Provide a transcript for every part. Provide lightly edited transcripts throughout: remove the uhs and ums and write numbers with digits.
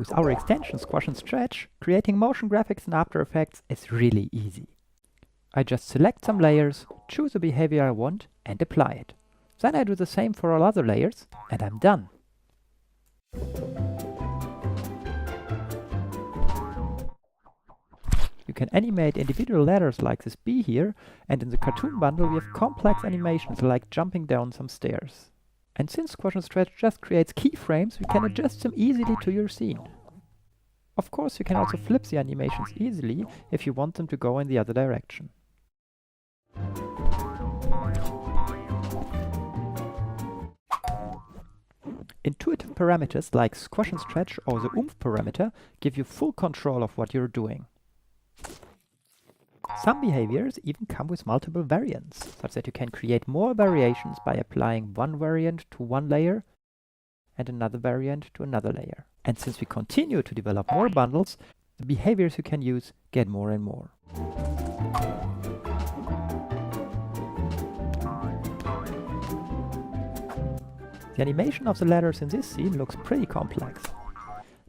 With our extension Squash and Stretch, creating motion graphics in After Effects is really easy. I just select some layers, choose a behavior I want, and apply it. Then I do the same for all other layers, and I'm done. You can animate individual letters like this bee here, and in the cartoon bundle we have complex animations like jumping down some stairs. And since Squash and Stretch just creates keyframes, you can adjust them easily to your scene. Of course, you can also flip the animations easily if you want them to go in the other direction. Intuitive parameters like Squash and Stretch or the oomph parameter give you full control of what you're doing. Some behaviors even come with multiple variants, such that you can create more variations by applying one variant to one layer and another variant to another layer. And since we continue to develop more bundles, the behaviors you can use get more and more. The animation of the letters in this scene looks pretty complex.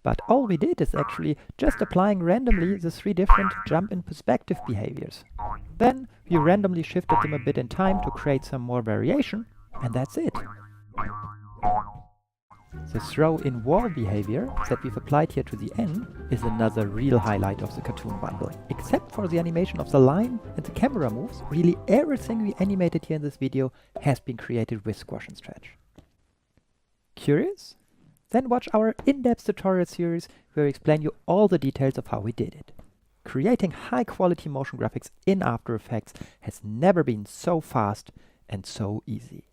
But all we did is actually just applying randomly the 3 different jump in perspective behaviors. Then we randomly shifted them a bit in time to create some more variation, and that's it. The throw in wall behavior that we've applied here to the end is another real highlight of the cartoon bundle. Except for the animation of the line and the camera moves, really everything we animated here in this video has been created with Squash and Stretch. Curious? Then watch our in-depth tutorial series where we explain you all the details of how we did it. Creating high-quality motion graphics in After Effects has never been so fast and so easy.